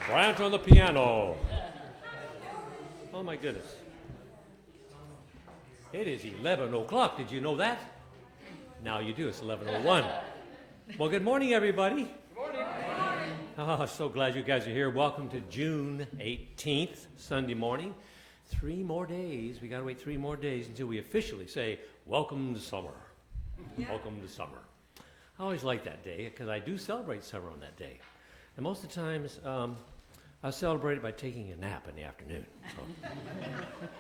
Grant on the piano. Oh my goodness. It is 11 o'clock. Did you know that? Now you do. It's 11:01. Well, good morning, everybody. Good morning. Oh, so glad you guys are here. Welcome to June 18th, Sunday morning. 3 more days. We got to wait 3 more days until we officially say, welcome to summer. Yeah. Welcome to summer. I always like that day because I do celebrate summer on that day. And most of the times, I celebrate it by taking a nap in the afternoon. So.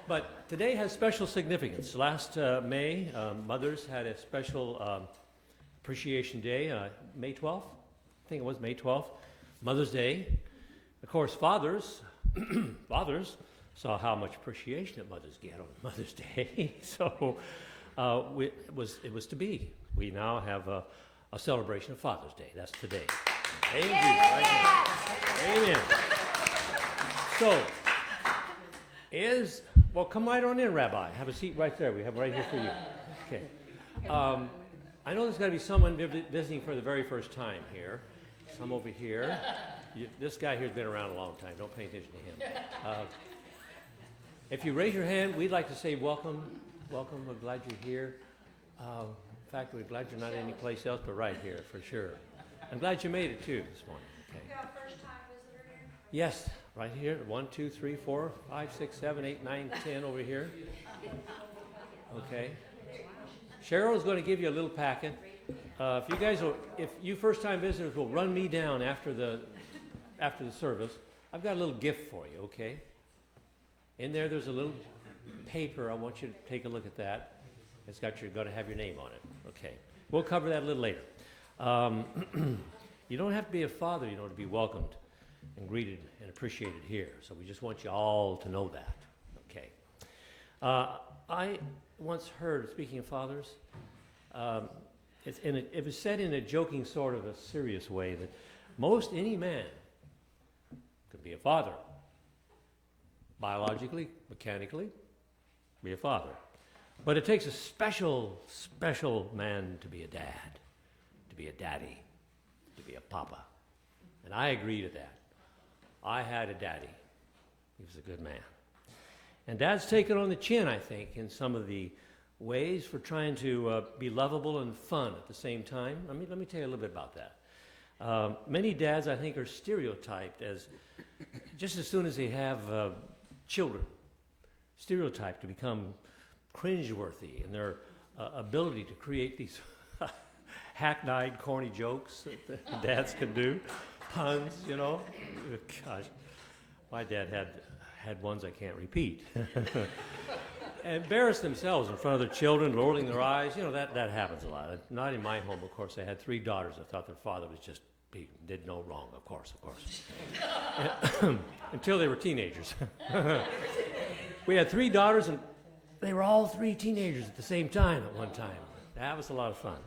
But today has special significance. Last May, mothers had a special appreciation day, May 12th. I think it was May 12th, Mother's Day. Of course, fathers saw how much appreciation that mothers get on Mother's Day. So it was to be. We now have a celebration of Father's Day. That's today. Amen. Yeah. Amen. So, come right on in, Rabbi. Have a seat right there. We have right here for you. Okay. I know there's got to be someone visiting for the very first time here. Some over here. This guy here's been around a long time. Don't pay attention to him. If you raise your hand, we'd like to say welcome. Welcome. We're glad you're here. In fact, we're glad you're not anyplace else but right here, for sure. I'm glad you made it, too, this morning. Okay. You got a first-time visitor here? Yes, right here. 1, 2, 3, 4, 5, 6, 7, 8, 9, 10 over here. Okay. Cheryl's going to give you a little packet. If you first-time visitors will run me down after the service, I've got a little gift for you, okay? In there's a little paper. I want you to take a look at that. It's got going to have your name on it. Okay. We'll cover that a little later. You don't have to be a father, to be welcomed and greeted and appreciated here. So we just want you all to know that. Okay. I once heard, speaking of fathers, it was said in a joking sort of a serious way that most any man could be a father. Biologically, mechanically, be a father. But it takes a special, special man to be a dad, to be a daddy, to be a papa. And I agree to that. I had a daddy. He was a good man. And Dad's taken on the chin, I think, in some of the ways for trying to be lovable and fun at the same time. Let me tell you a little bit about that. Many dads, I think, are stereotyped as, just as soon as they have children, stereotyped to become cringeworthy in their ability to create these hackneyed, corny jokes that dads can do, puns, Gosh, my dad had ones I can't repeat. Embarrass themselves in front of their children, rolling their eyes. That happens a lot. Not in my home, of course. I had 3 daughters. I thought their father was just did no wrong, of course. Until they were teenagers. We had 3 daughters, and they were all 3 teenagers at the same time at one time. That was a lot of fun.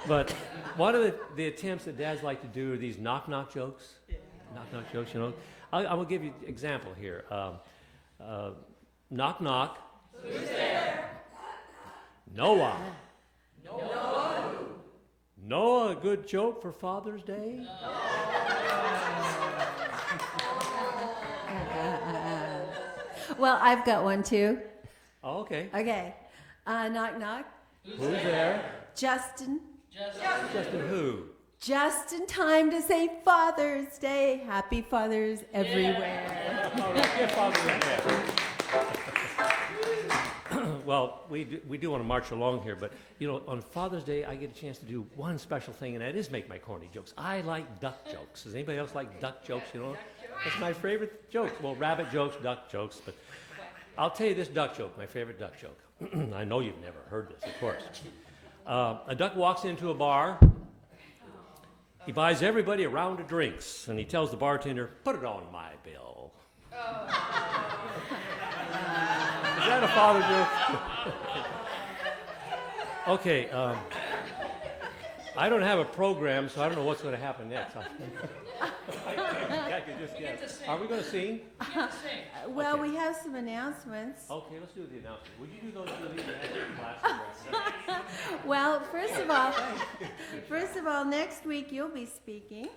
But one of the attempts that dads like to do are these knock-knock jokes. Knock-knock jokes, I will give you an example here. Knock-knock. Who's there? Noah. Noah. Noah, a good joke for Father's Day? Well, I've got one too. Oh, okay. Okay. Knock, knock. Who's there? Justin. Justin who? Just in time to say Father's Day. Happy Fathers everywhere. All right, give Father's Day. Well, we do want to march along here, but, on Father's Day, I get a chance to do one special thing, and that is make my corny jokes. I like duck jokes. Does anybody else like duck jokes, That's my favorite joke. Well, rabbit jokes, duck jokes, but I'll tell you this duck joke, my favorite duck joke. I know you've never heard this, of course. A duck walks into a bar. He buys everybody a round of drinks, and he tells the bartender, put it on my bill. Is that a father joke? Okay, I don't have a program, so I don't know what's going to happen next. I could just guess. Are we going to sing? Well, Okay. we have some announcements. Okay, let's do the announcement. Would you do those two leading class? Well, first of all, next week you'll be speaking.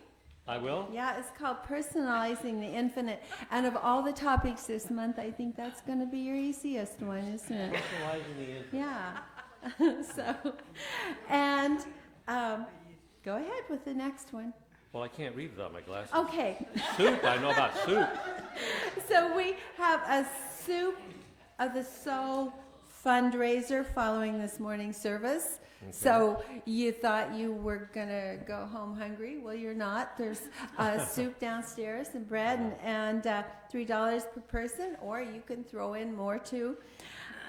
I will? Yeah, it's called Personalizing the Infinite. And of all the topics this month, I think that's going to be your easiest one, isn't it? Personalizing the infinite. Yeah. So, and go ahead with the next one. Well, I can't read without my glasses. Okay. Soup, I know about soup. So we have a Soup of the Soul fundraiser following this morning's service. Okay. So you thought you were going to go home hungry. Well, you're not. There's soup downstairs and bread and $3 per person, or you can throw in more too.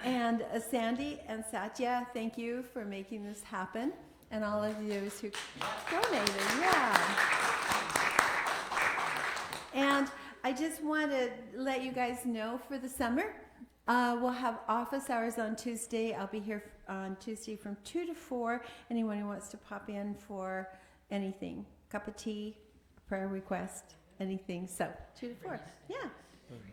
And Sandy and Satya, thank you for making this happen. And all of those who donated, yeah. And I just want to let you guys know for the summer, we'll have office hours on Tuesday. I'll be here on Tuesday from 2 to 4. Anyone who wants to pop in for anything, cup of tea, prayer request, anything. So 2 to 4. Yeah,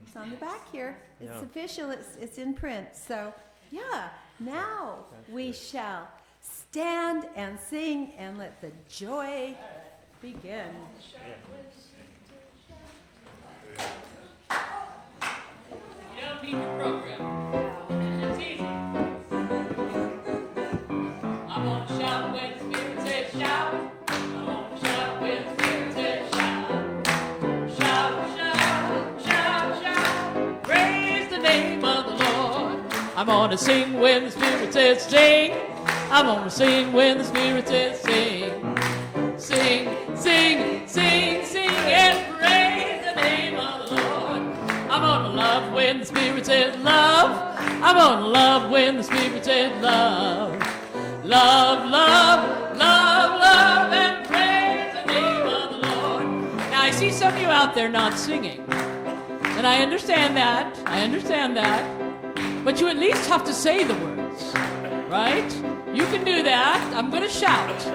it's on the back here. It's official. It's in print. So yeah, now we shall stand and sing and let the joy begin. You don't need the program. It's easy. I'm gonna shout when the Spirit says shout. I'm gonna shout when the Spirit says shout. Shout, shout, shout, shout. Praise the name of the Lord. I'm gonna sing when the Spirit says sing. I'm gonna sing when the Spirit says sing. Sing, sing, sing, sing, and praise the name of the Lord. I'm gonna love when the Spirit says love. I'm gonna love when the Spirit says love. Love, love, love, love, and praise the name of the Lord. Now I see some of you out there not singing. And I understand that. But you at least have to say the words, right? You can do that. I'm going to shout.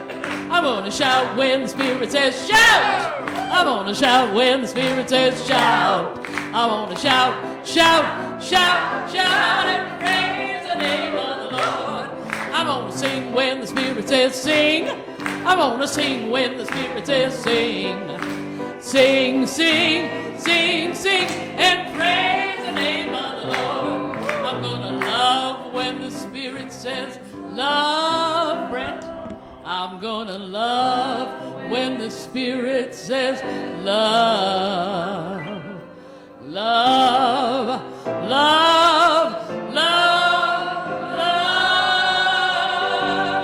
I'm going to shout when the Spirit says shout. I'm going to shout when the Spirit says shout. I'm going to shout, shout, shout, shout, and praise the name of the Lord. I'm going to sing when the Spirit says sing. I'm going to sing when the Spirit says sing. Sing, sing, sing, sing, and praise the name of the Lord. I'm going to love when the Spirit says love, Brent. I'm gonna love when the Spirit says love. Love, love, love, love,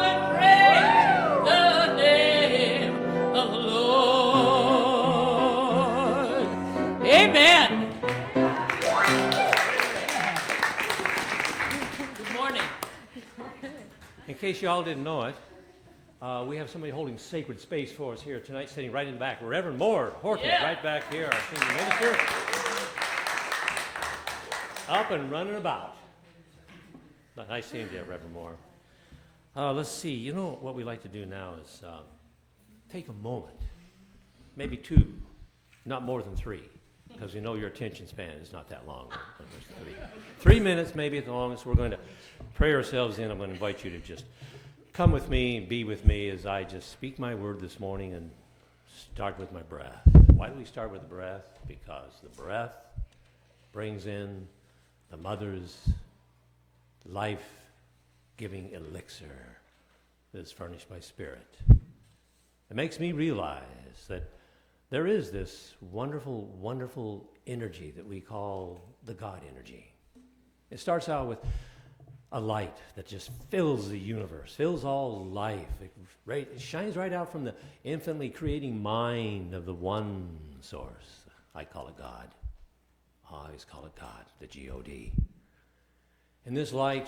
and praise the name of the Lord. Amen. Good morning. In case y'all didn't know it, we have somebody holding sacred space for us here tonight, sitting right in the back. Reverend Moore Horton, right back here, our senior minister. Up and running about. Nice seeing you, Reverend Moore. Let's see. You know what we like to do now is take a moment, maybe 2, not more than 3, because you know your attention span is not that long. 3 minutes, maybe at the longest. We're going to pray ourselves in. I'm going to invite you to just come with me and be with me as I just speak my word this morning and start with my breath. Why do we start with the breath? Because the breath brings in the mother's life-giving elixir that is furnished by Spirit. It makes me realize that there is this wonderful, wonderful energy that we call the God energy. It starts out with a light that just fills the universe, fills all life. It shines right out from the infinitely creating mind of the one source. I call it God. I always call it God, the G-O-D. And this light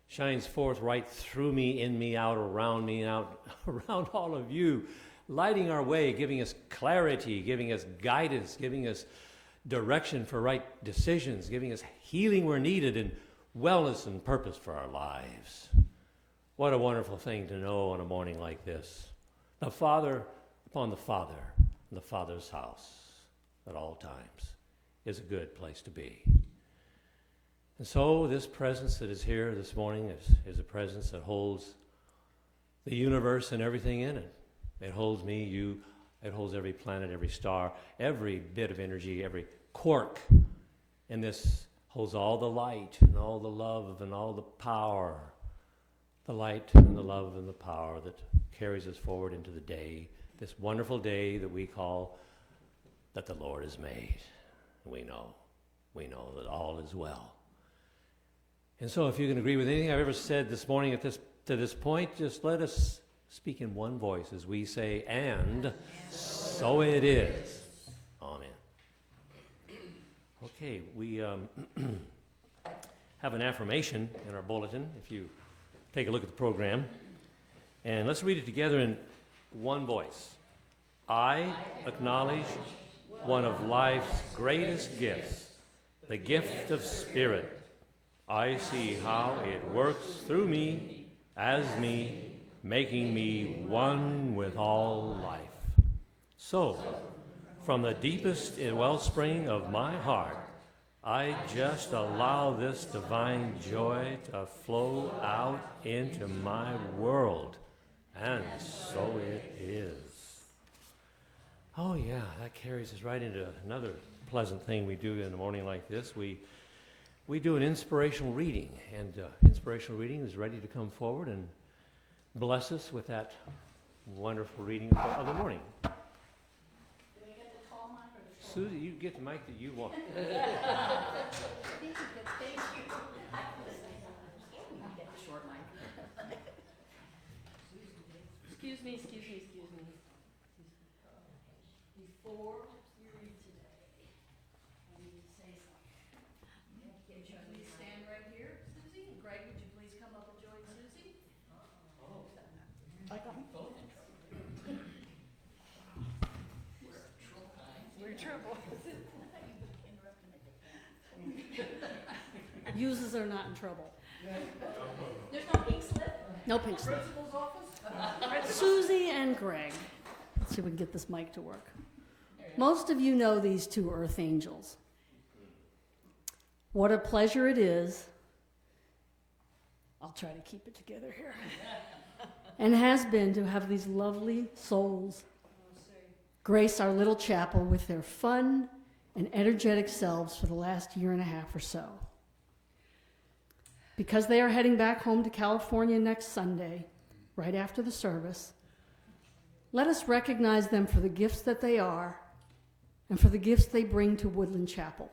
shines forth right through me, in me, out around me, and out around all of you, lighting our way, giving us clarity, giving us guidance, giving us direction for right decisions, giving us healing where needed, and wellness and purpose for our lives. What a wonderful thing to know on a morning like this. The Father upon the Father in the Father's house at all times is a good place to be. And so this presence that is here this morning is a presence that holds the universe and everything in it. It holds me, you, It holds every planet, every star, every bit of energy, every quark. And this holds all the light and all the love and all the power. The light and the love and the power that carries us forward into the day, this wonderful day that we call that the Lord has made. We know that all is well. And so if you can agree with anything I've ever said this morning to this point, just let us speak in one voice as we say, and so it is. Amen. Okay, we have an affirmation in our bulletin, if you take a look at the program. And let's read it together in one voice. I acknowledge one of life's greatest gifts, the gift of spirit. I see how it works through me, as me, making me one with all life. So, from the deepest wellspring of my heart, I just allow this divine joy to flow out into my world. And so it is. Oh yeah, that carries us right into another pleasant thing we do in a morning like this. We do an inspirational reading, and inspirational reading is ready to come forward and bless us with that wonderful reading of the morning. Susie, you get the mic that you want. Excuse me. Before you read today, I need to say something. Would you please stand right here, Susie? And Greg, would you please come up and join Susie? I got both in trouble. We're in trouble. Users are not in trouble. There's no pink slip? No pink slip. Principal's office? Susie and Greg. Let's see if we can get this mic to work. Most of you know these two earth angels. What a pleasure it is. I'll try to keep it together here. And has been to have these lovely souls grace our little chapel with their fun and energetic selves for the last year and a half or so. Because they are heading back home to California next Sunday, right after the service, let us recognize them for the gifts that they are and for the gifts they bring to Woodland Chapel.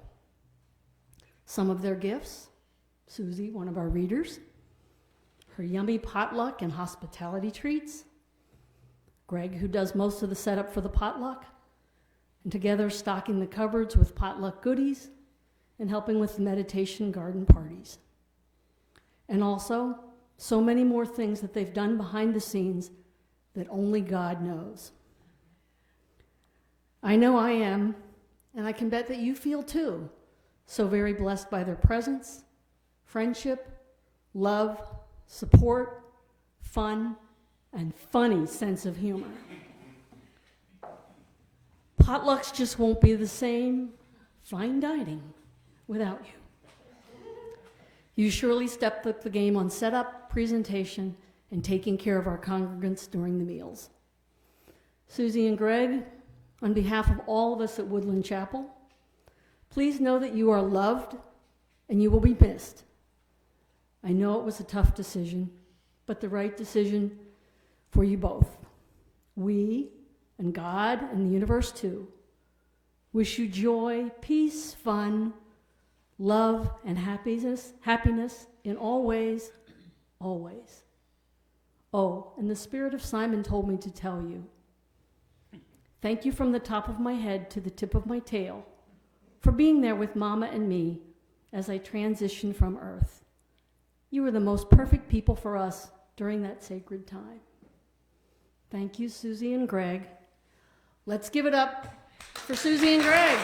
Some of their gifts, Susie, one of our readers, her yummy potluck and hospitality treats, Greg, who does most of the setup for the potluck, and together stocking the cupboards with potluck goodies and helping with the meditation garden parties. And also, so many more things that they've done behind the scenes that only God knows. I know I am, and I can bet that you feel too, so very blessed by their presence, friendship, love, support, fun, and funny sense of humor. Potlucks just won't be the same fine dining without you. You surely stepped up the game on setup, presentation, and taking care of our congregants during the meals. Susie and Greg, on behalf of all of us at Woodland Chapel, please know that you are loved and you will be missed. I know it was a tough decision, but the right decision for you both. We, and God, and the universe too, wish you joy, peace, fun, love, and happiness in all ways, always. Oh, and the Spirit of Simon told me to tell you, thank you from the top of my head to the tip of my tail for being there with Mama and me as I transitioned from earth. You were the most perfect people for us during that sacred time. Thank you, Susie and Greg. Let's give it up for Susie and Greg.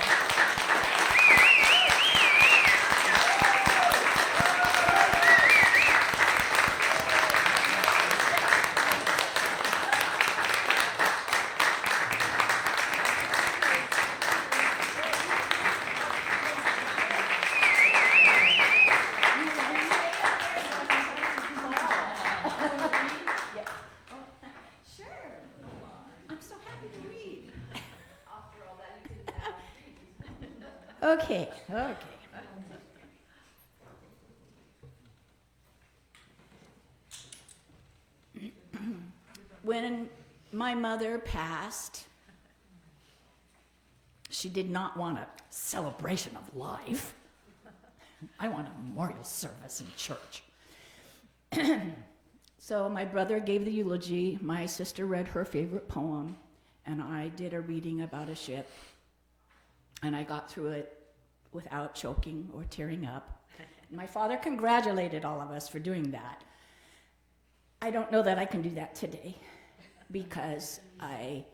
Sure. I'm so happy to read. Okay. When my mother passed, she did not want a celebration of life. I want a memorial service in church. So my brother gave the eulogy, my sister read her favorite poem, and I did a reading about a ship, and I got through it without choking or tearing up. My father congratulated all of us for doing that. I don't know that I can do that today because I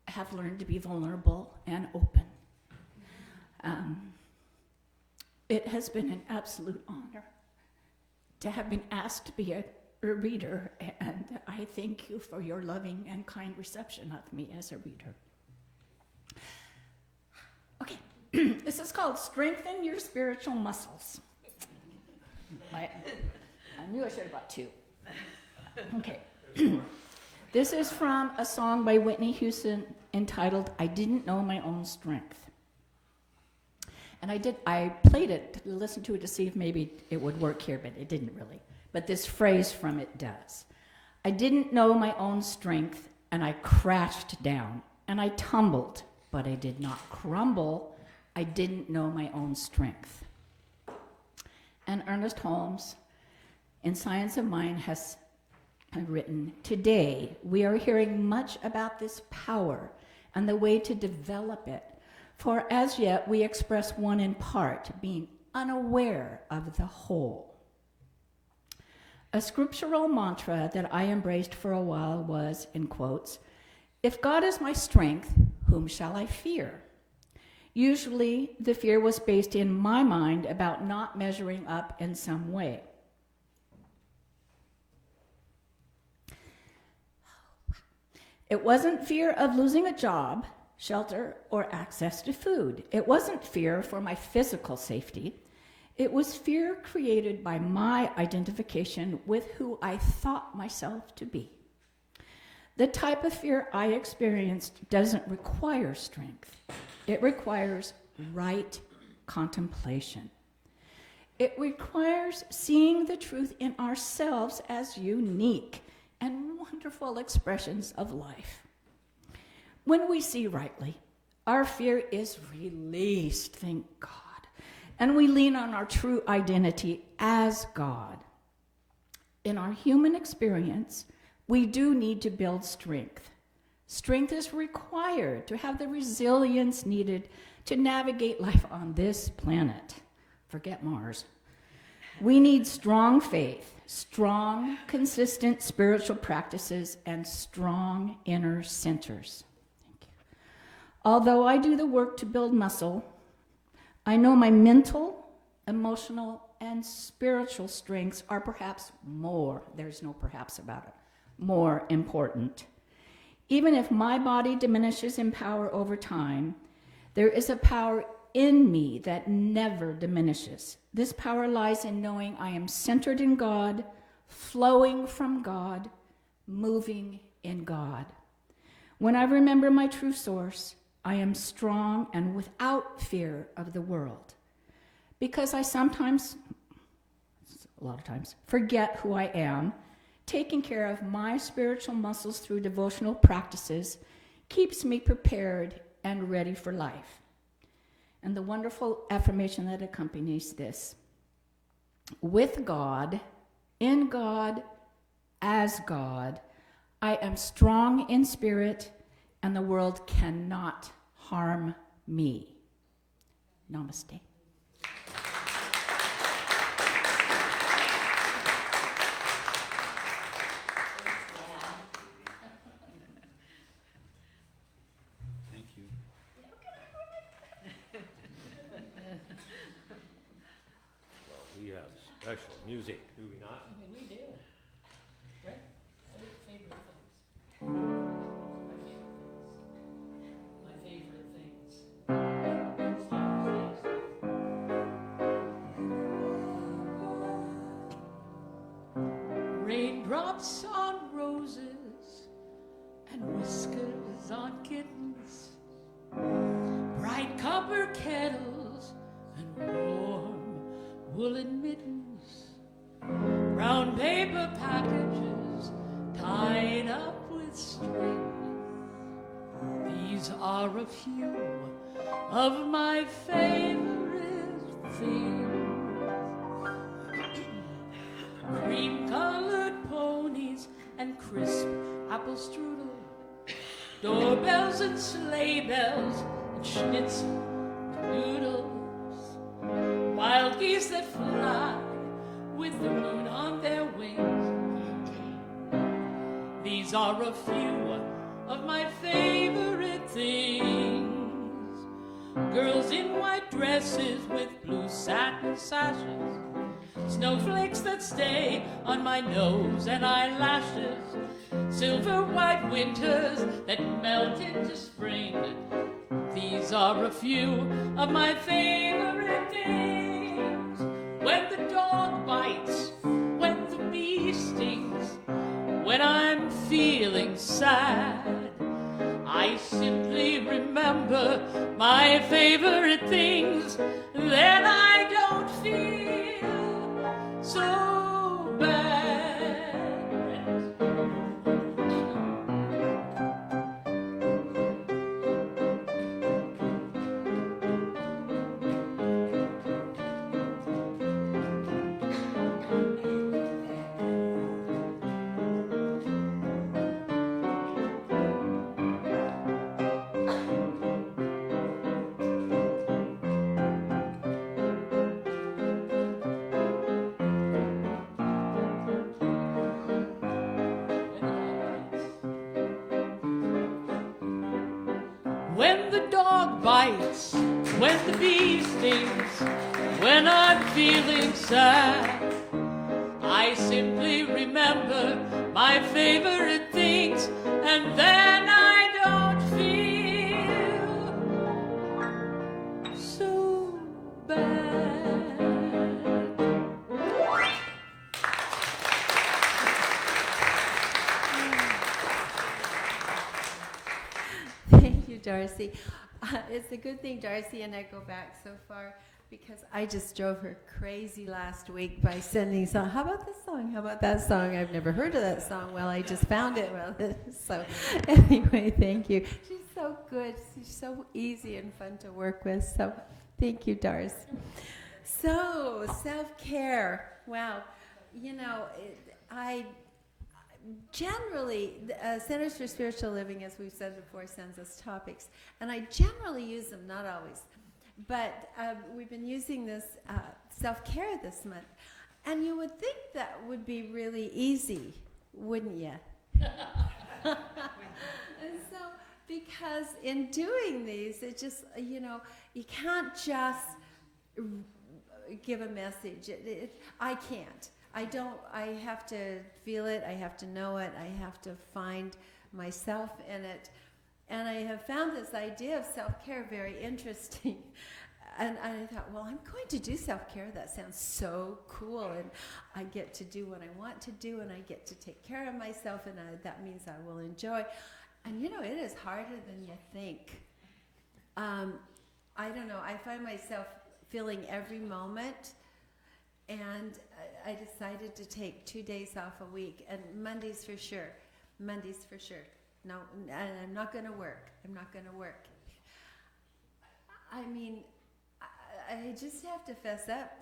have learned to be vulnerable and open. It has been an absolute honor to have been asked to be a reader, and I thank you for your loving and kind reception of me as a reader. Okay, this is called Strengthen Your Spiritual Muscles. I knew I should have brought two. Okay. This is from a song by Whitney Houston entitled, I Didn't Know My Own Strength. And I played it to listen to it to see if maybe it would work here, but it didn't really. But this phrase from it does. I didn't know my own strength, and I crashed down, and I tumbled, but I did not crumble. I didn't know my own strength. And Ernest Holmes, in Science of Mind, has written, today we are hearing much about this power and the way to develop it. For as yet we express one in part, being unaware of the whole. A scriptural mantra that I embraced for a while was, in quotes, if God is my strength, whom shall I fear? Usually the fear was based in my mind about not measuring up in some way. It wasn't fear of losing a job, shelter, or access to food. It wasn't fear for my physical safety. It was fear created by my identification with who I thought myself to be. The type of fear I experienced doesn't require strength. It requires right contemplation. It requires seeing the truth in ourselves as unique and wonderful expressions of life. When we see rightly, our fear is released, thank God, and we lean on our true identity as God. In our human experience, we do need to build strength. Strength is required to have the resilience needed to navigate life on this planet. Forget Mars. We need strong faith, strong, consistent spiritual practices, and strong inner centers. Thank you. Although I do the work to build muscle, I know my mental, emotional, and spiritual strengths are perhaps more, there's no perhaps about it, more important. Even if my body diminishes in power over time, there is a power in me that never diminishes. This power lies in knowing I am centered in God, flowing from God, moving in God. When I remember my true source, I am strong and without fear of the world. Because I sometimes, a lot of times, forget who I am, taking care of my spiritual muscles through devotional practices keeps me prepared and ready for life. And the wonderful affirmation that accompanies this. With God, in God, as God, I am strong in spirit, and the world cannot harm me. Namaste. We have special music, do we not? We do. Right? Favorite things. My favorite things. Raindrops on roses and whiskers on kittens. Bright copper kettles and warm woolen mittens, brown paper packages tied up with string. These are a few of my favorite things. Cream-colored ponies and crisp apple strudel, doorbells and sleigh bells and schnitzel noodles, wild geese that fly with the moon on their wings. These are a few of my favorite things. Girls in white dresses with blue satin sashes, snowflakes that stay on my nose and eyelashes, silver white winters that melt into spring. These are a few of my favorite things. When the dog bites, when the bee stings, when I'm feeling sad, I simply remember my favorite things. Then I don't feel so bad. When the dog bites, when the bee stings, when I'm feeling sad, I simply remember my favorite things, and then I don't feel so bad. Thank you, Darcy. It's a good thing Darcy and I go back so far, because I just drove her crazy last week by sending song. How about this song? How about that song? I've never heard of that song. Well, I just found it. Well, so anyway, thank you. She's so good. She's so easy and fun to work with. So thank you, Darcy. So self-care. Wow. You know, I generally, Centers for Spiritual Living, as we've said before, sends us topics, and I generally use them, not always. But we've been using this self-care this month, and you would think that would be really easy, wouldn't you? And so, because in doing these, it just, you know, you can't just give a message. I can't. I don't. I have to feel it. I have to know it. I have to find myself in it. And I have found this idea of self-care very interesting. And I thought, well, I'm going to do self-care. That sounds so cool. And I get to do what I want to do, and I get to take care of myself, and that means I will enjoy. And, you know, it is harder than you think. I don't know. I find myself feeling every moment. And I decided to take 2 days off a week, and Mondays for sure. Mondays for sure. No, and I'm not going to work. I'm not going to work. I mean, I just have to fess up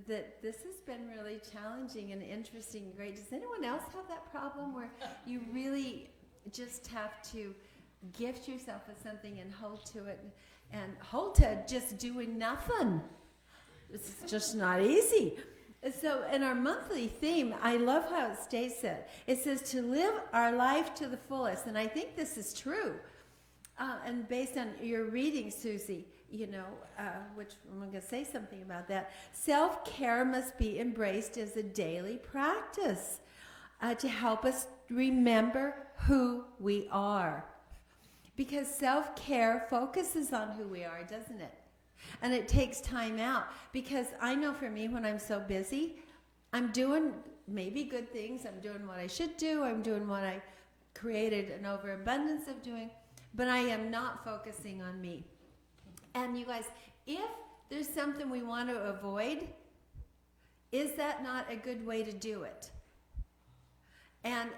that this has been really challenging and interesting and great. Does anyone else have that problem where you really just have to gift yourself with something and hold to it, and hold to just doing nothing? It's just not easy. So in our monthly theme, I love how it states it. It says to live our life to the fullest. And I think this is true. And based on your reading, Susie, you know, which I'm going to say something about that. Self-care must be embraced as a daily practice to help us remember who we are. Because self-care focuses on who we are, doesn't it? And it takes time out, because I know for me, when I'm so busy, I'm doing maybe good things. I'm doing what I should do. I'm doing what I created an overabundance of doing, but I am not focusing on me. And you guys, if there's something we want to avoid, is that not a good way to do it? And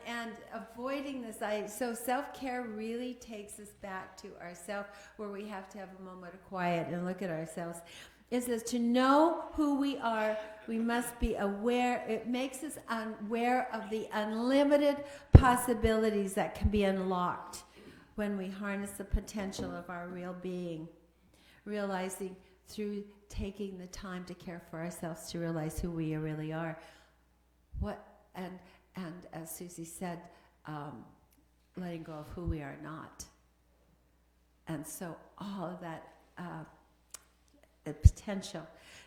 avoiding this, so self-care really takes us back to ourselves, where we have to have a moment of quiet and look at ourselves. It says to know who we are, we must be aware. It makes us aware of the unlimited possibilities that can be unlocked when we harness the potential of our real being, realizing through taking the time to care for ourselves to realize who we really are. And as Susie said, letting go of who we are not. And so all of that the potential.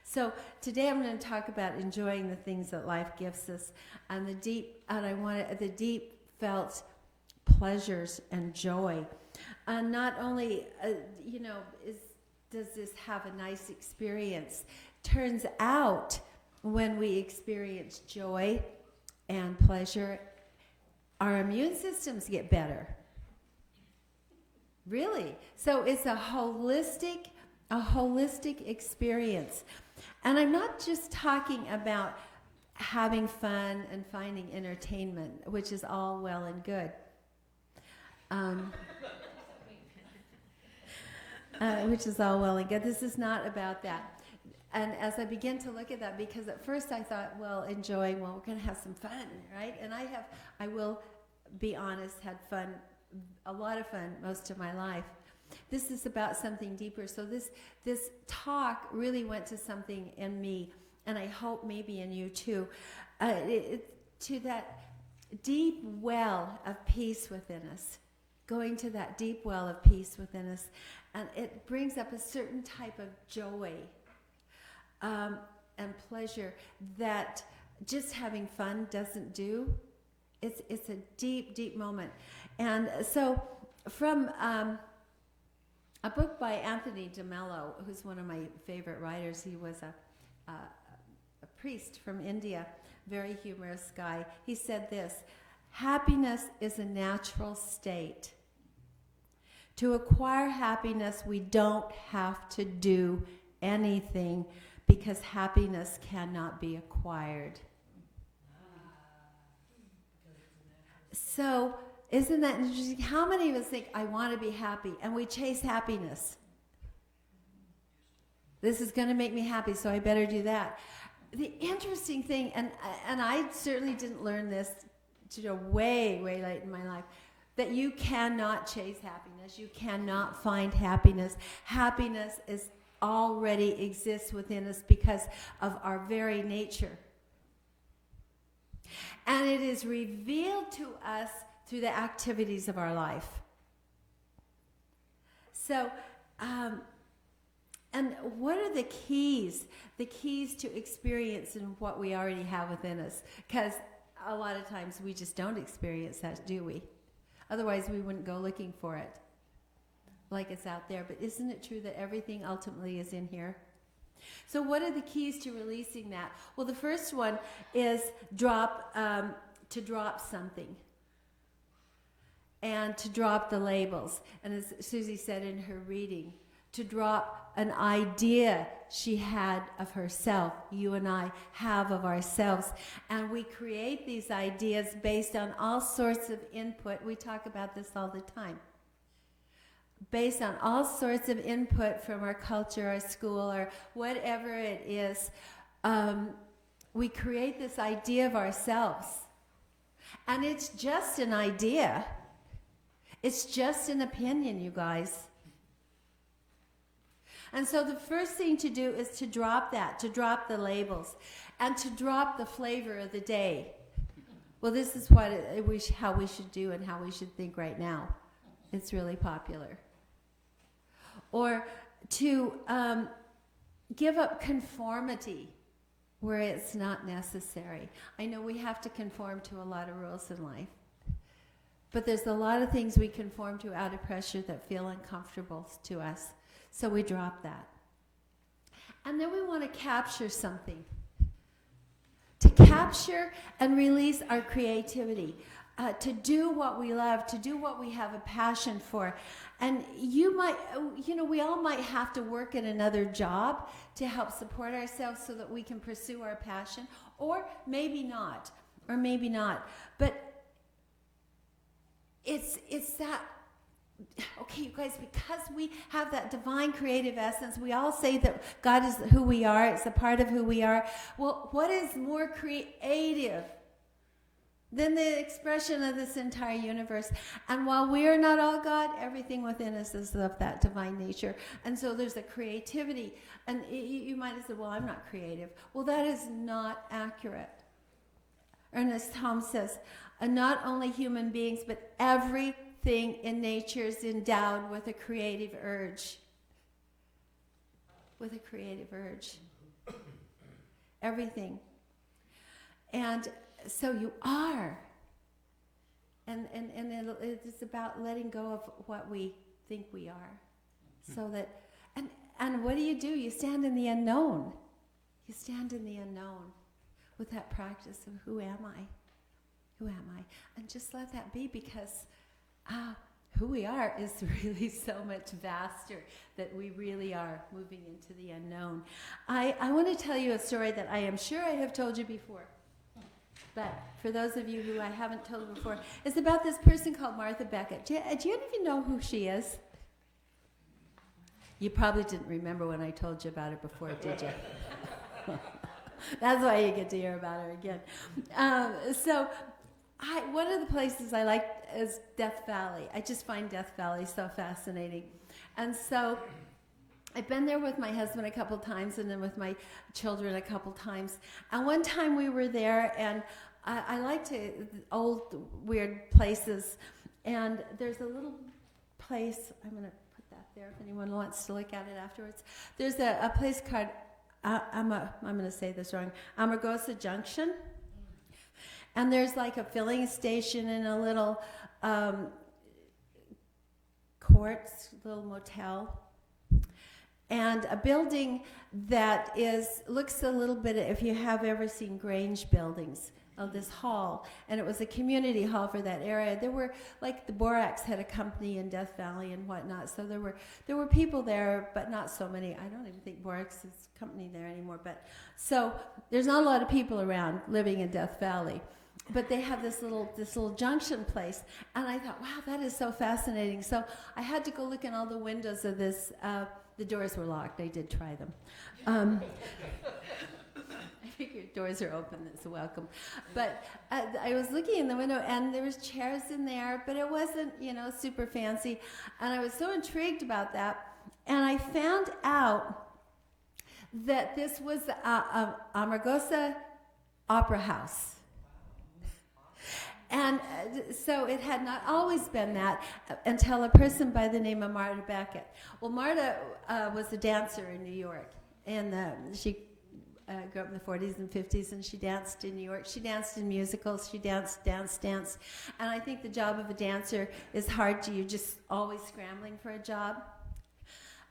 So today I'm going to talk about enjoying the things that life gives us, and the deep felt pleasures and joy. And not only, does this have a nice experience? Turns out when we experience joy and pleasure, our immune systems get better. Really. So it's a holistic experience. And I'm not just talking about having fun and finding entertainment, which is all well and good. Which is all well and good. This is not about that. And as I began to look at that, because at first I thought, we're going to have some fun, right? And I will be honest, had fun, a lot of fun most of my life. This is about something deeper. So this talk really went to something in me, and I hope maybe in you too, to that deep well of peace within us, going to that deep well of peace within us. And it brings up a certain type of joy and pleasure that just having fun doesn't do. It's a deep, deep moment. And so from a book by Anthony DeMello, who's one of my favorite writers, he was a priest from India, very humorous guy. He said this: happiness is a natural state. To acquire happiness, we don't have to do anything, because happiness cannot be acquired. So, isn't that interesting? How many of us think, I want to be happy, and we chase happiness? This is going to make me happy, so I better do that. The interesting thing, and I certainly didn't learn this way, way late in my life, that you cannot chase happiness. You cannot find happiness. Happiness already exists within us because of our very nature. And it is revealed to us through the activities of our life. So, and what are the keys? The keys to experiencing what we already have within us? Because a lot of times we just don't experience that, do we? Otherwise, we wouldn't go looking for it like it's out there. But isn't it true that everything ultimately is in here? So what are the keys to releasing that? Well, the first one is to drop something. And to drop the labels. And as Susie said in her reading, to drop an idea she had of herself, you and I have of ourselves. And we create these ideas based on all sorts of input. We talk about this all the time. Based on all sorts of input from our culture, our school, or whatever it is, we create this idea of ourselves. And it's just an idea. It's just an opinion, you guys. And so the first thing to do is to drop that, to drop the labels, and to drop the flavor of the day. Well, this is how we should do and how we should think right now. It's really popular. Or to give up conformity where it's not necessary. I know we have to conform to a lot of rules in life. But there's a lot of things we conform to out of pressure that feel uncomfortable to us. So we drop that. And then we want to capture something. To capture and release our creativity. to do what we love, to do what we have a passion for. And we all might have to work at another job to help support ourselves so that we can pursue our passion, or maybe not. But it's that, okay, you guys, because we have that divine creative essence, we all say that God is who we are, it's a part of who we are. Well, what is more creative than the expression of this entire universe? And while we are not all God, everything within us is of that divine nature. And so there's a creativity. And you might have said, well, I'm not creative. Well, that is not accurate. Ernest Holmes says, not only human beings, but everything in nature is endowed with a creative urge. With a creative urge. Everything. And so you are. And it's about letting go of what we think we are. So that, and what do? You stand in the unknown. You stand in the unknown with that practice of who am I? Who am I? And just let that be, because who we are is really so much vaster, that we really are moving into the unknown. I want to tell you a story that I am sure I have told you before. But for those of you who I haven't told before, it's about this person called Martha Beckett. Do any of you know who she is? You probably didn't remember when I told you about her before, did you? That's why you get to hear about her again. One of the places I like is Death Valley. I just find Death Valley so fascinating. And so I've been there with my husband a couple times, and then with my children a couple times. And one time we were there, and I like old weird places. And there's a little place, I'm going to put that there if anyone wants to look at it afterwards. There's a place called, I'm going to say this wrong, Amargosa Junction. And there's like a filling station and a little little motel. And a building that looks a little bit, if you have ever seen Grange buildings, of this hall. And it was a community hall for that area. There were, like, the Borax had a company in Death Valley and whatnot, so there were people there, but not so many. I don't even think Borax is a company there anymore. But so there's not a lot of people around living in Death Valley. But they have this little junction place, and I thought, wow, that is so fascinating. So I had to go look in all the windows of this. The doors were locked. I did try them. I figured doors are open, it's a welcome. But I was looking in the window, and there was chairs in there, but it wasn't, super fancy. And I was so intrigued about that. And I found out that this was the Amargosa Opera House. And so it had not always been that until a person by the name of Martha Beckett. Well, Martha was a dancer in New York, and she grew up in the 40s and 50s, and she danced in New York. She danced in musicals. She danced. And I think the job of a dancer is hard. You're just always scrambling for a job.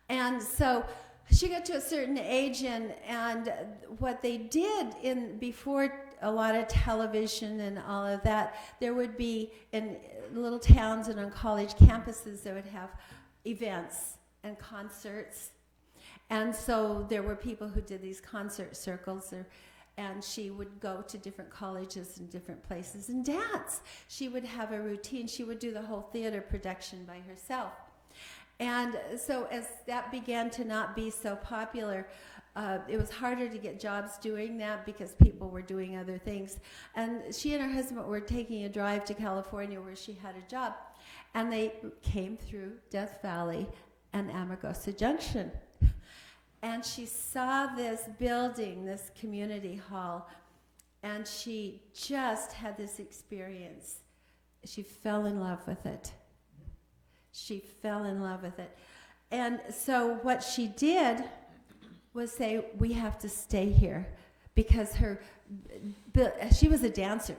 And so she got to a certain age, and what they did before a lot of television and all of that, there would be in little towns and on college campuses, they would have events and concerts. And so there were people who did these concert circles, and she would go to different colleges and different places and dance. She would have a routine. She would do the whole theater production by herself. And so as that began to not be so popular, it was harder to get jobs doing that because people were doing other things. And she and her husband were taking a drive to California where she had a job. And they came through Death Valley and Amargosa Junction. And she saw this building, this community hall, and she just had this experience. She fell in love with it. She fell in love with it. And so what she did was say, we have to stay here, because she was a dancer.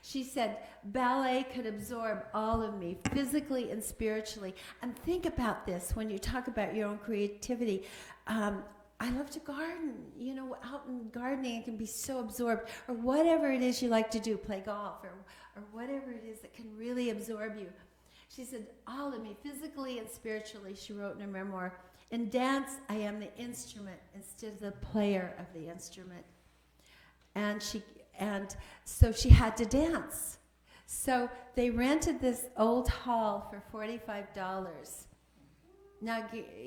She said, ballet could absorb all of me, physically and spiritually. And think about this when you talk about your own creativity. I love to garden. Out in gardening, it can be so absorbed. Or whatever it is you like to do, play golf or or whatever it is that can really absorb you. She said, all of me, physically and spiritually, she wrote in her memoir, in dance, I am the instrument instead of the player of the instrument. And so she had to dance. So they rented this old hall for $45. Now,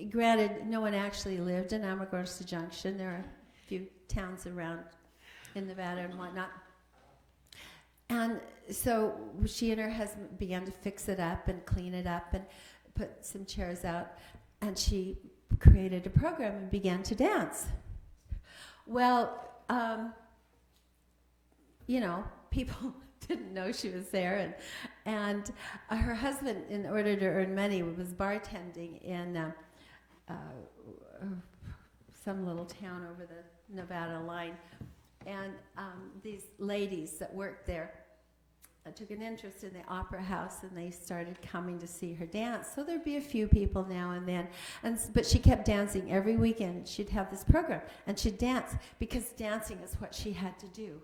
granted, no one actually lived in Amargosa Junction. There are a few towns around in Nevada and whatnot. And so she and her husband began to fix it up and clean it up and put some chairs out. And she created a program and began to dance. Well, people didn't know she was there. And her husband, in order to earn money, was bartending in some little town over the Nevada line. And these ladies that worked there took an interest in the opera house, and they started coming to see her dance. So there'd be a few people now and then, but she kept dancing every weekend. She'd have this program, and she'd dance because dancing is what she had to do.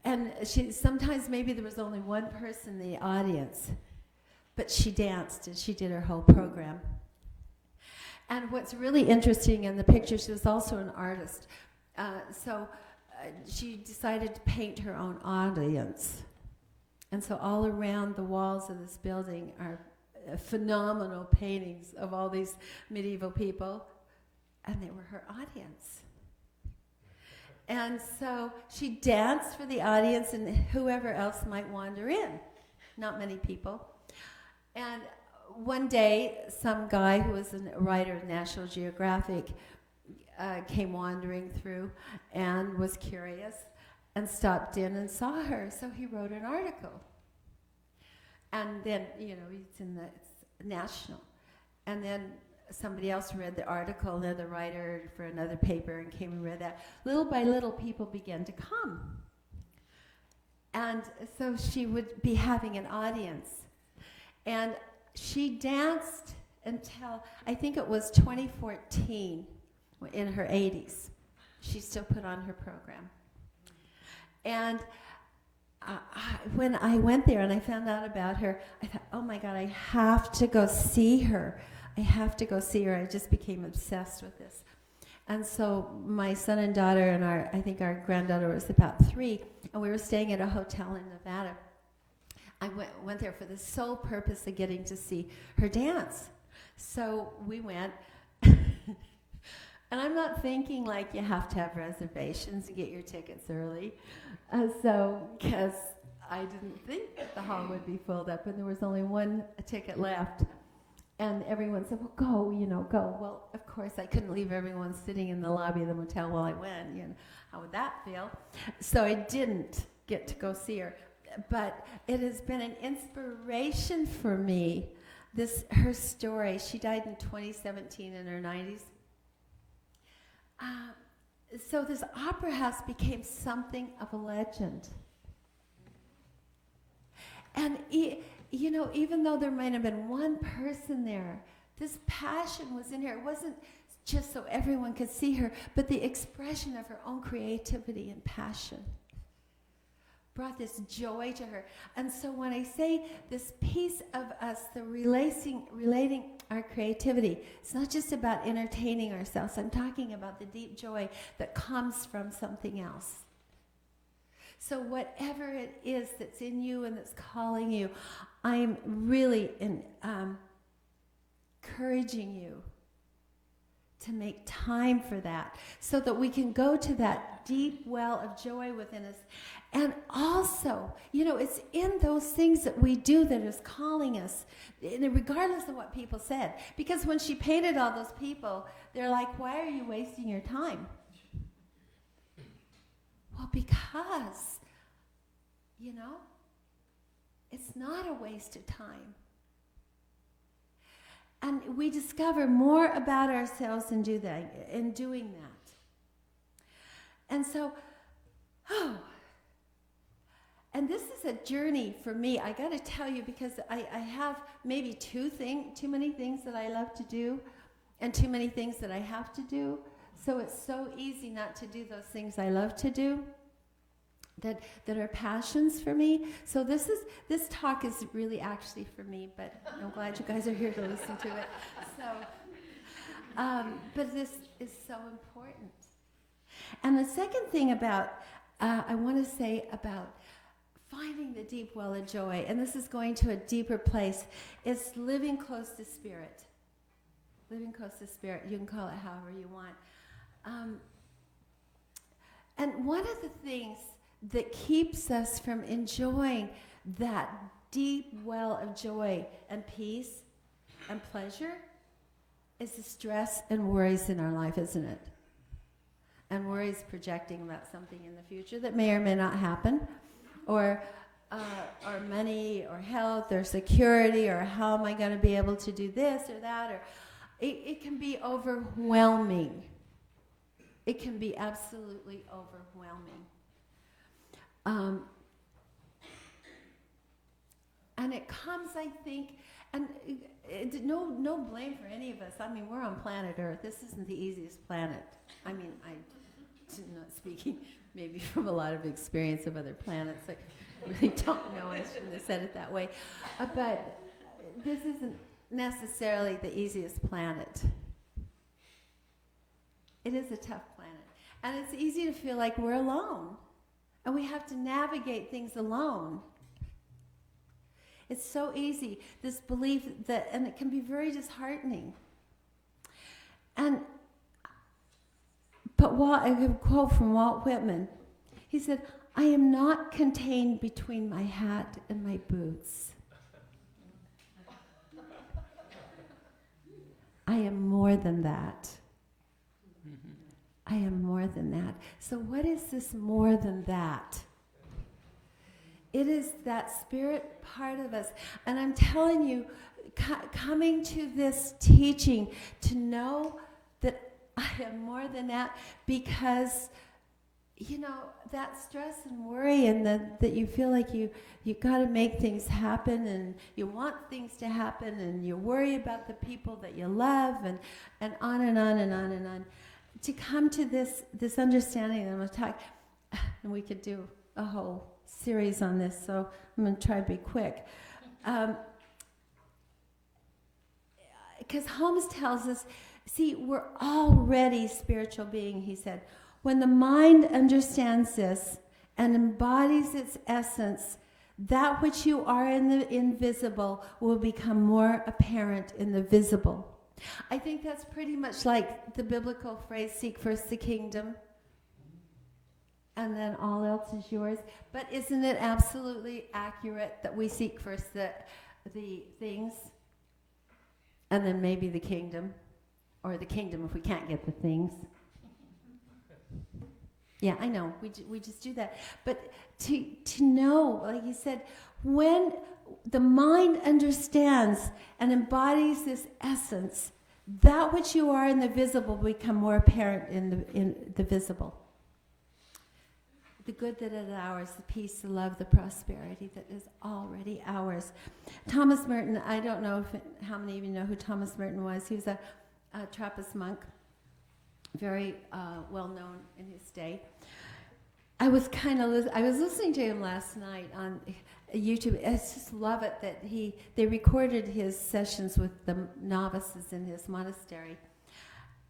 And sometimes maybe there was only one person in the audience, but she danced and she did her whole program. And what's really interesting in the picture, she was also an artist. So she decided to paint her own audience. And so all around the walls of this building are phenomenal paintings of all these medieval people, and they were her audience. And so she danced for the audience and whoever else might wander in. Not many people. And one day, some guy who was a writer of National Geographic came wandering through and was curious and stopped in and saw her. So he wrote an article. And then, it's in the National. And then somebody else read the article, another writer for another paper, and came and read that. Little by little, people began to come. And so she would be having an audience. And she danced until, I think it was 2014, in her 80s. She still put on her program. And when I went there and I found out about her, I thought, oh my God, I have to go see her. I have to go see her. I just became obsessed with this. And so my son and daughter and I think our granddaughter was about 3, and we were staying at a hotel in Nevada. I went there for the sole purpose of getting to see her dance. So we went, and I'm not thinking like you have to have reservations to get your tickets early. Because I didn't think that the hall would be filled up, and there was only one ticket left. And everyone said, well, go. Well, of course, I couldn't leave everyone sitting in the lobby of the motel while I went. How would that feel? So I didn't get to go see her. But it has been an inspiration for me, her story. She died in 2017 in her 90s. So this opera house became something of a legend. And even though there might have been one person there, this passion was in her. It wasn't just so everyone could see her, but the expression of her own creativity and passion brought this joy to her. And so when I say this piece of us, the relating our creativity, it's not just about entertaining ourselves. I'm talking about the deep joy that comes from something else. So whatever it is that's in you and that's calling you, I'm really encouraging you to make time for that so that we can go to that deep well of joy within us. And also, it's in those things that we do that is calling us, regardless of what people said. Because when she painted all those people, they're like, why are you wasting your time? Well, because, it's not a waste of time. And we discover more about ourselves in doing that. And so, and this is a journey for me. I got to tell you, because I have maybe too many things that I love to do, and too many things that I have to do. So it's so easy not to do those things I love to do. that are passions for me. So this talk is really actually for me, but I'm glad you guys are here to listen to it. So, but this is so important. And the second thing about I want to say about finding the deep well of joy, and this is going to a deeper place, is living close to Spirit. Living close to Spirit. You can call it however you want. And one of the things that keeps us from enjoying that deep well of joy and peace and pleasure is the stress and worries in our life, isn't it? And worries projecting about something in the future that may or may not happen, or money, or health, or security, or how am I going to be able to do this or that, or it can be overwhelming. It can be absolutely overwhelming. And it comes, I think, and no blame for any of us. I mean, we're on planet Earth. This isn't the easiest planet. I mean, I'm not speaking maybe from a lot of experience of other planets. I really don't know. I shouldn't have said it that way. But this isn't necessarily the easiest planet. It is a tough planet. And it's easy to feel like we're alone. And we have to navigate things alone. It's so easy, this belief that, and it can be very disheartening. But I have a quote from Walt Whitman. He said, "I am not contained between my hat and my boots. I am more than that. I am more than that." So what is this more than that? It is that spirit part of us. And I'm telling you, coming to this teaching, to know that I am more than that, because, you know, that stress and worry, and that you feel like you got to make things happen, and you want things to happen, and you worry about the people that you love, and on and on and on and on. To come to this understanding, and I'm going to talk, and we could do a whole series on this, so I'm going to try to be quick. Because Holmes tells us, see, we're already spiritual beings, he said. When the mind understands this and embodies its essence, that which you are in the invisible will become more apparent in the visible. I think that's pretty much like the biblical phrase, seek first the kingdom, and then all else is yours. But isn't it absolutely accurate that we seek first the things, and then maybe the kingdom, or the kingdom if we can't get the things? Yeah, I know, we just do that. But to know, like you said, when the mind understands and embodies this essence, that which you are in the visible will become more apparent in the visible. The good that is ours, the peace, the love, the prosperity that is already ours. Thomas Merton, I don't know how many of you know who Thomas Merton was. He was a Trappist monk, very well known in his day. I was listening to him last night on YouTube. I just love it that they recorded his sessions with the novices in his monastery.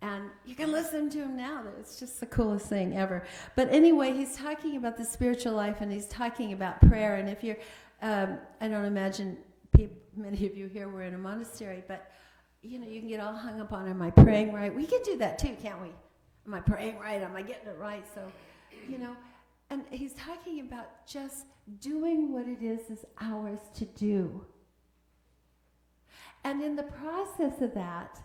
And you can listen to him now. It's just the coolest thing ever. But anyway, he's talking about the spiritual life, and he's talking about prayer. And if you're, I don't imagine many of you here were in a monastery, but you know, you can get all hung up on, am I praying right? We can do that too, can't we? Am I praying right? Am I getting it right? So, you know, and he's talking about just doing what it is ours to do. And in the process of that,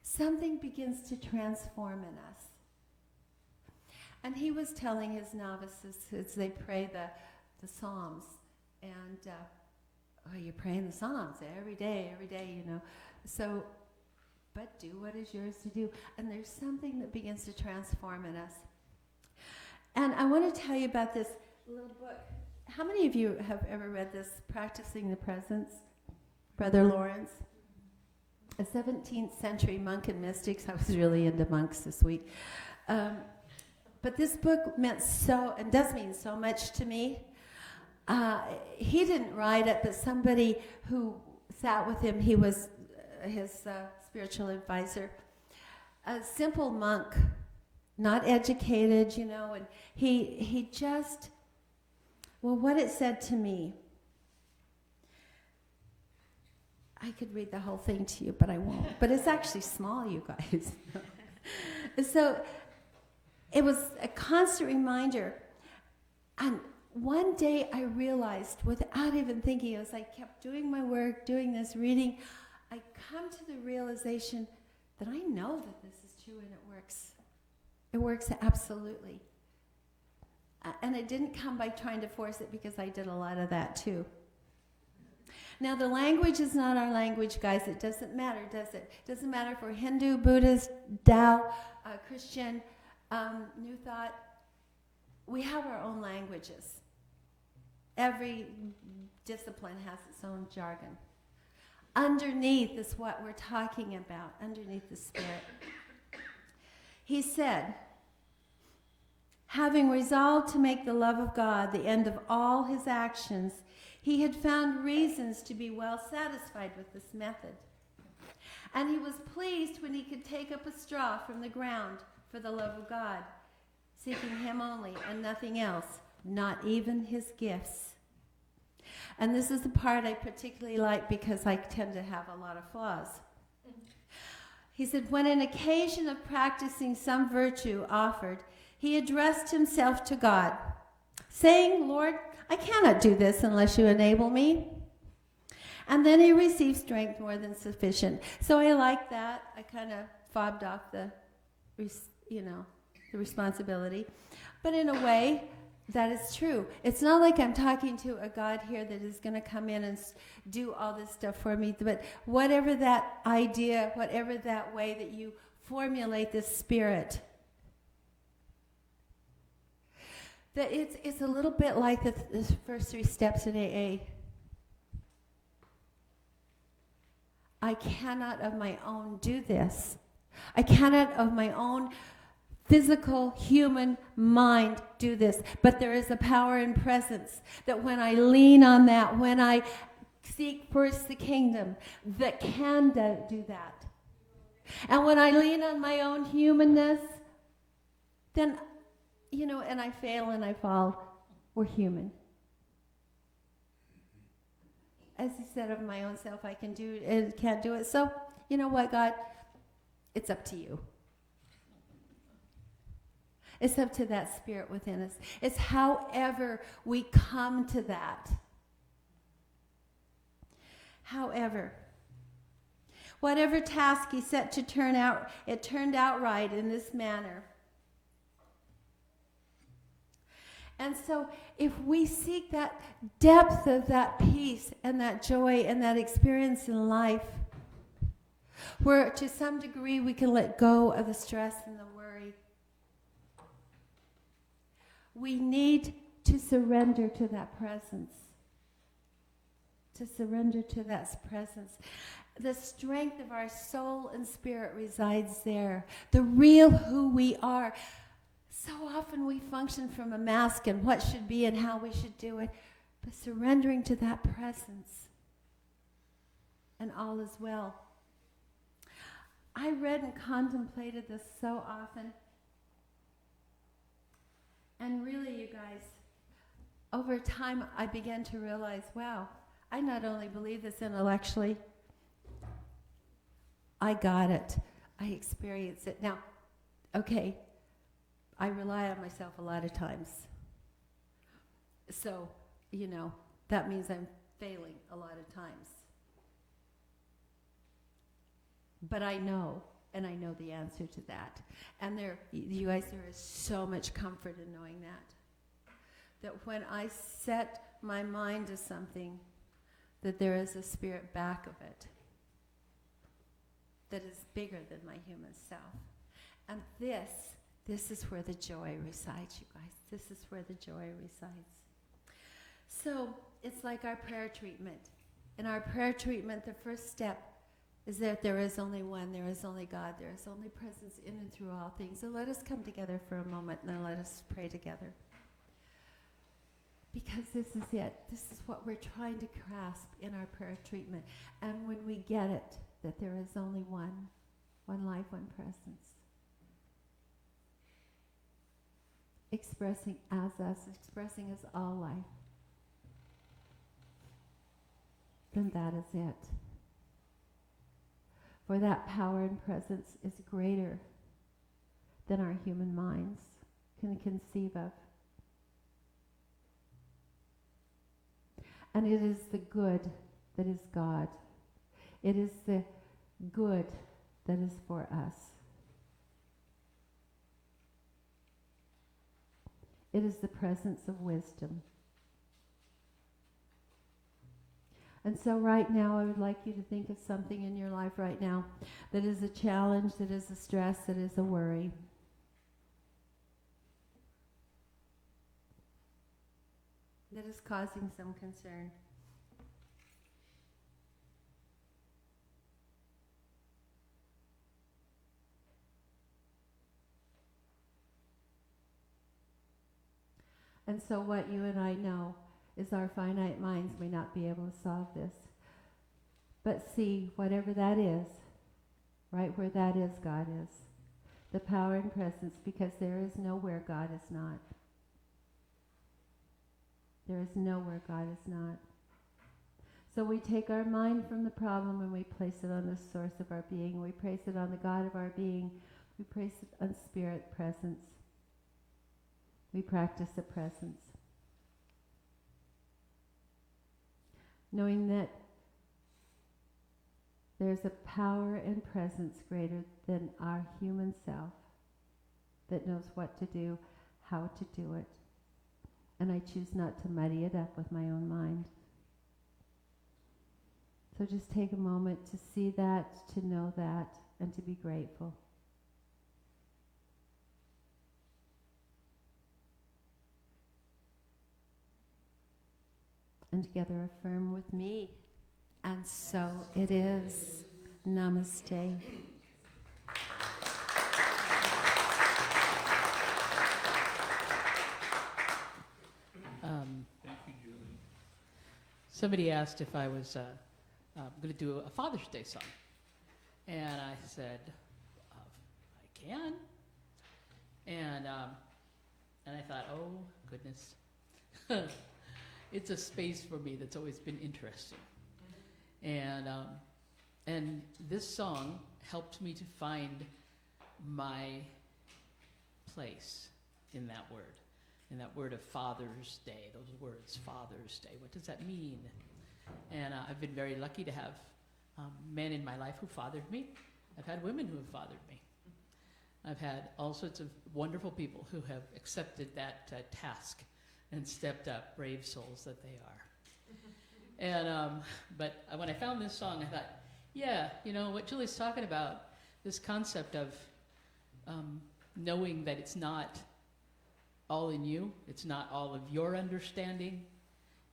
something begins to transform in us. And he was telling his novices as they pray the Psalms, and you're praying the Psalms every day, you know. So, but do what is yours to do. And there's something that begins to transform in us. And I want to tell you about this little book. How many of you have ever read this, Practicing the Presence? Brother Lawrence? A 17th century monk and mystics. I was really into monks this week. But But this book meant so, and does mean so much to me. He didn't write it, but somebody who sat with him, he was his spiritual advisor, a simple monk, not educated, and he just, well, what it said to me, I could read the whole thing to you, but I won't. But it's actually small, you guys. So it was a constant reminder. And one day I realized, without even thinking, as I kept doing my work, doing this, reading, I come to the realization that I know that this is true and it works. It works absolutely. And it didn't come by trying to force it, because I did a lot of that too. Now, the language is not our language, guys. It doesn't matter, does it? It doesn't matter if we're Hindu, Buddhist, Tao, Christian, New Thought. We have our own languages. Every discipline has its own jargon. Underneath is what we're talking about, underneath the Spirit. He said, having resolved to make the love of God the end of all his actions, he had found reasons to be well satisfied with this method. And he was pleased when he could take up a straw from the ground for the love of God, seeking him only and nothing else, not even his gifts. And this is the part I particularly like, because I tend to have a lot of flaws. He said, when an occasion of practicing some virtue offered, he addressed himself to God, saying, Lord, I cannot do this unless you enable me. And then he received strength more than sufficient. So I like that. I kind of fobbed off the responsibility. But in a way, that is true. It's not like I'm talking to a God here that is going to come in and do all this stuff for me. But whatever that idea, whatever that way that you formulate this Spirit, that it's a little bit like the first 3 steps in AA. I cannot of my own do this. I cannot of my own physical human mind do this. But there is a power and presence that when I lean on that, when I seek first the kingdom, that can do that. And when I lean on my own humanness, then and I fail and I fall, we're human. As he said, of my own self, I can do it, can't do it. So, you know what, God? It's up to you. It's up to that Spirit within us. It's however we come to that. However, whatever task he set to turn out, it turned out right in this manner. And so if we seek that depth of that peace and that joy and that experience in life, where to some degree we can let go of the stress and the worry, we need to surrender to that presence. To surrender to that presence. The strength of our soul and spirit resides there. The real who we are. So often we function from a mask and what should be and how we should do it, but surrendering to that presence, and all is well. I read and contemplated this so often, and really, you guys, over time I began to realize, wow, I not only believe this intellectually, I got it. I experience it. Now, okay, I rely on myself a lot of times. So, that means I'm failing a lot of times. But I know, and I know the answer to that. And you guys, there is so much comfort in knowing that. That when I set my mind to something, that there is a Spirit back of it that is bigger than my human self. And this is where the joy resides, you guys. This is where the joy resides. So it's like our prayer treatment. In our prayer treatment, the first step is that there is only one, there is only God, there is only presence in and through all things. So let us come together for a moment and then let us pray together. Because this is it. This is what we're trying to grasp in our prayer treatment. And when we get it, that there is only one life, one presence. Expressing as us, expressing as all life. Then that is it. For that power and presence is greater than our human minds can conceive of. And it is the good that is God. It is the good that is for us. It is the presence of wisdom. And so right now I would like you to think of something in your life right now that is a challenge, that is a stress, that is a worry. That is causing some concern. And so what you and I know is our finite minds may not be able to solve this. But see, whatever that is, right where that is, God is. The power and presence, because there is nowhere God is not. There is nowhere God is not. So we take our mind from the problem and we place it on the source of our being. We place it on the God of our being. We place it on spirit presence. We practice the presence. Knowing that there's a power and presence greater than our human self that knows what to do, how to do it. And I choose not to muddy it up with my own mind. So just take a moment to see that, to know that, and to be grateful. And together affirm with me, and so it is. Namaste. Thank you, Julie. Somebody asked if I was going to do a Father's Day song. And I said, I can. And I thought, oh, goodness. It's a space for me that's always been interesting. And this song helped me to find my place in that word of Father's Day, those words, Father's Day. What does that mean? And I've been very lucky to have men in my life who fathered me. I've had women who have fathered me. I've had all sorts of wonderful people who have accepted that task and stepped up, brave souls that they are. And but when I found this song, I thought, yeah, you know, what Julie's talking about, this concept of knowing that it's not all in you, it's not all of your understanding,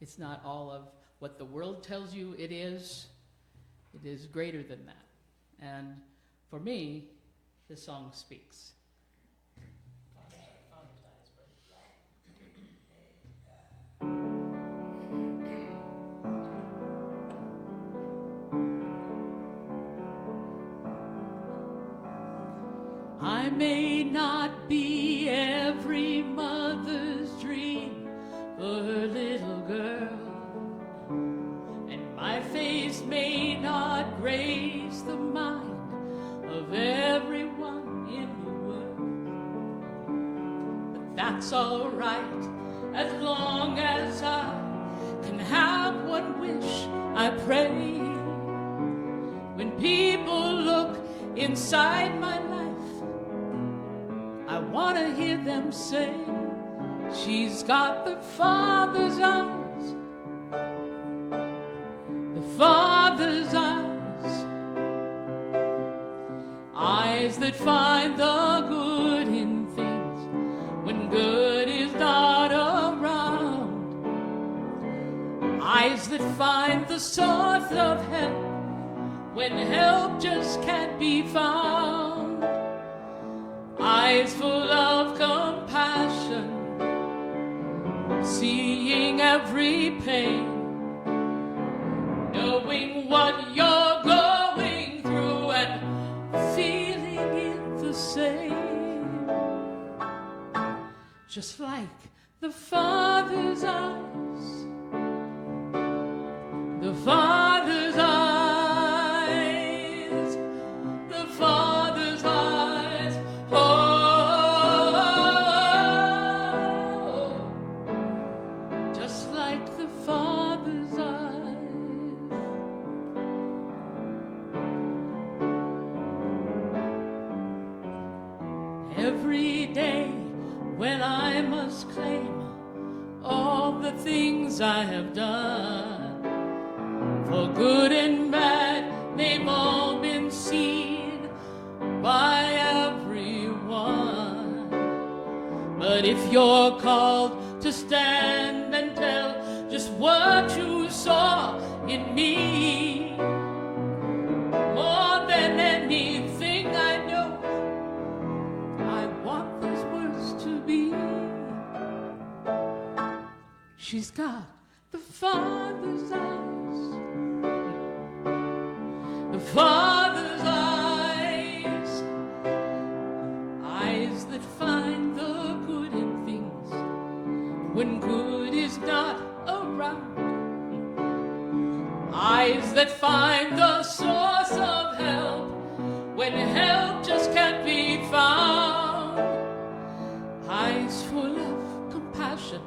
it's not all of what the world tells you it is greater than that. And for me, this song speaks. I may not be every mother's dream for her little girl, and my face may not grace the mind of everyone in the world. But that's all right, as long as I can have one wish I pray. When people look inside my life, I want to hear them say, she's got the Father's eyes, the Father's eyes, eyes that find the good in things when good is not around, eyes that find the source of help when help just can't be found. Eyes full of compassion, seeing every pain, knowing what you're going through and feeling it the same. Just like the Father's eyes, the Father's eyes, the Father's eyes, oh, just like the Father's eyes. Every day when I must claim all the things I have done, for good and bad, they've all been seen by everyone. But if you're called to stand and tell just what you saw in me, more than anything I know, I want those words to be. She's got the Father's eyes, the Father's eyes, eyes that find the good in things when good is not around, eyes that find the source of help when help just can't be found, eyes full of compassion,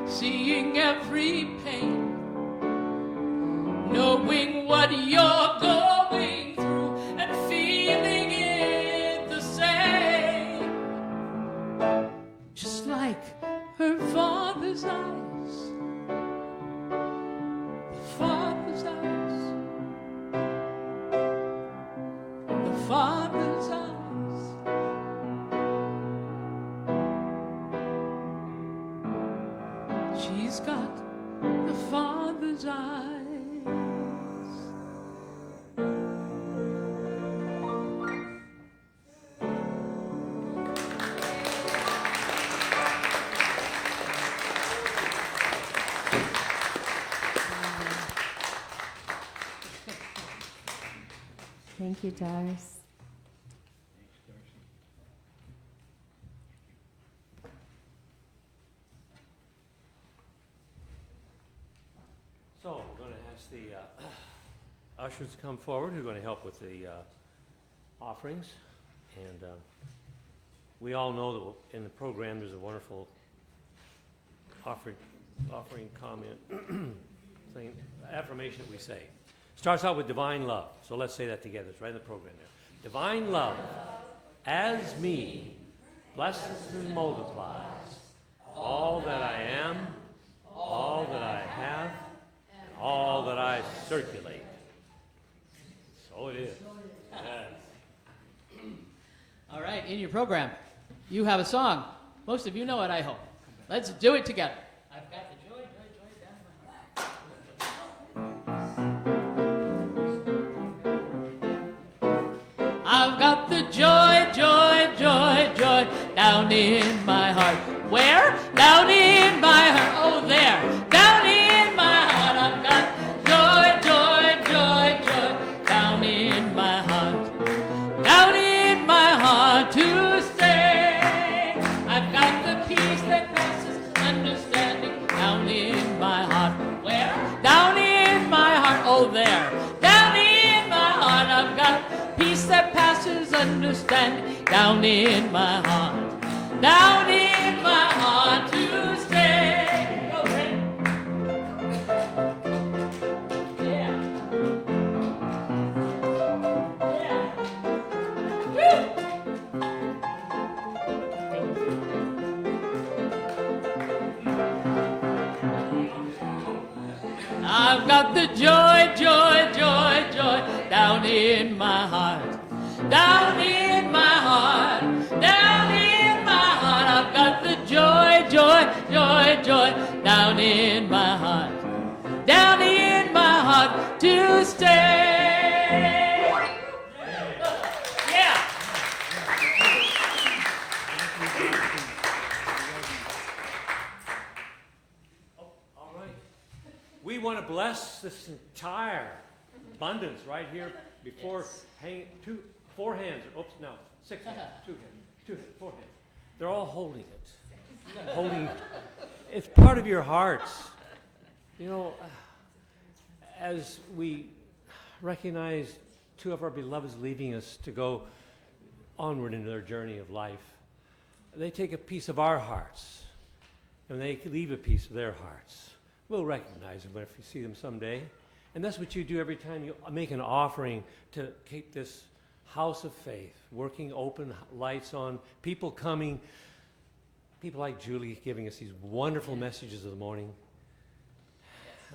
seeing every pain, knowing what you're going through and feeling it the same. Just like her Father's eyes, the Father's eyes, the Father's eyes. She's got the Father's eyes. Thank you, Doris. So we're going to ask the ushers to come forward who are going to help with the offerings. And we all know that in the program there's a wonderful offering comment thing, affirmation that we say. Starts out with divine love. So let's say that together. It's right in the program there. Divine love, as me, blesses and multiplies all that I am, all that I have, all that I circulate. So it is. Yes. All right, in your program, you have a song. Most of you know it, I hope. Let's do it together. I've got the joy, joy, joy down in my heart. I've got the joy, joy, joy, joy down in my heart. Where? Down in my heart. Oh, there. Down in my heart. I've got joy, joy, joy, joy down in my heart. Down in my heart to stay. I've got the peace that passes understanding down in my heart. Where? Down in my heart. Oh, there. Down in my heart. I've got peace that passes understanding down in my heart. Down in my heart to stay. Go, Ray. Yeah. Yeah. Woo! I've got the joy, joy, joy, joy down in my heart. Down in my heart. Down in my heart. I've got the joy, joy, joy, joy down in my heart. Down in my heart to bless this entire abundance right here before hanging, 4 hands. Oops, no, 6 hands, 2 hands, 4 hands. They're all holding it. Holding, it's part of your hearts. You know, as we recognize 2 of our beloveds leaving us to go onward into their journey of life, they take a piece of our hearts, and they leave a piece of their hearts. We'll recognize them if we see them someday. And that's what you do every time you make an offering to keep this house of faith working, open lights on, people coming, people like Julie giving us these wonderful messages of the morning.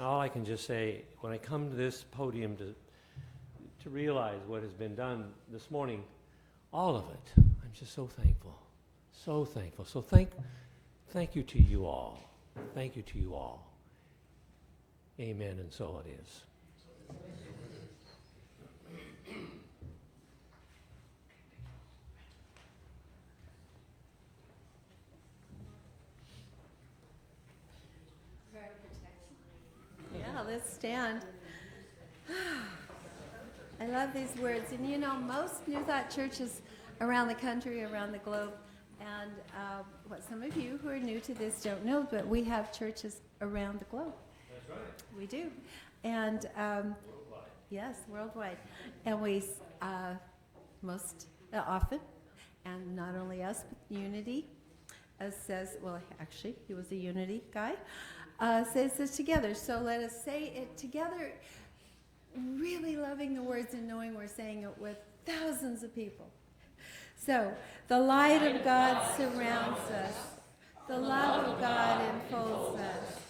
All I can just say, when I come to this podium to realize what has been done this morning, all of it, I'm just so thankful. So thankful. So thank you to you all. Thank you to you all. Amen, and so it is. Yeah, let's stand. I love these words. And you know, most New Thought churches around the country, around the globe, and what some of you who are new to this don't know, but we have churches around the globe. That's right. We do. And Worldwide. yes, worldwide. And we most often, and not only us, but Unity says, well, actually, he was a Unity guy, says this together. So let us say it together, really loving the words and knowing we're saying it with thousands of people. So, the light of God surrounds us. The love of God enfolds us.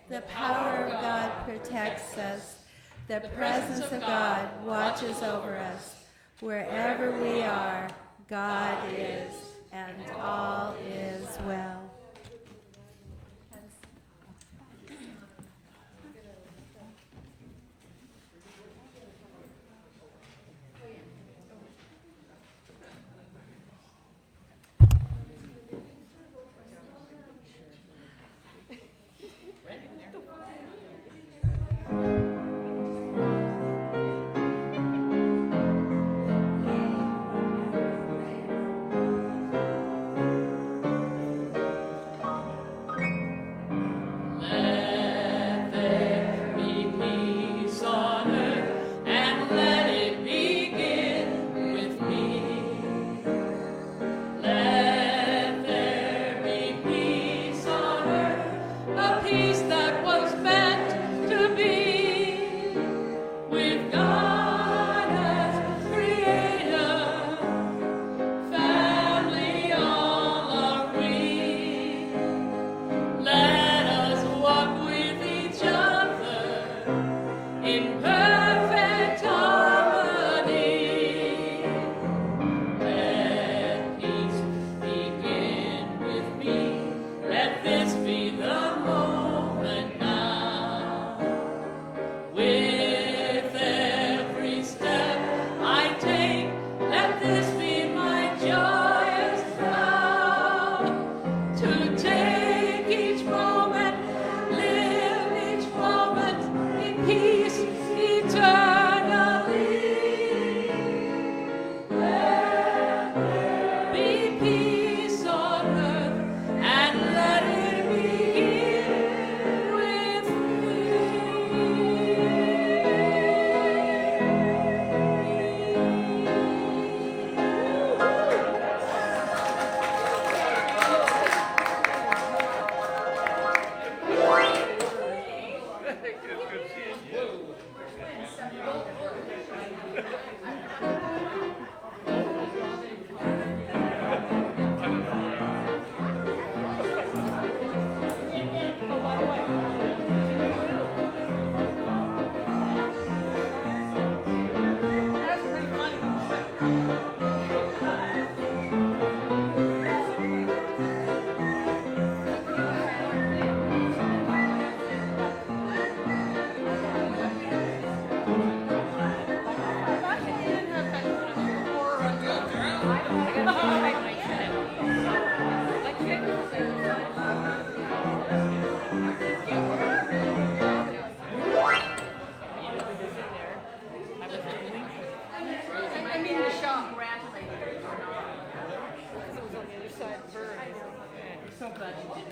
The power of God protects us. The presence of God watches over us. Wherever we are, God is, and all is well. glad you did.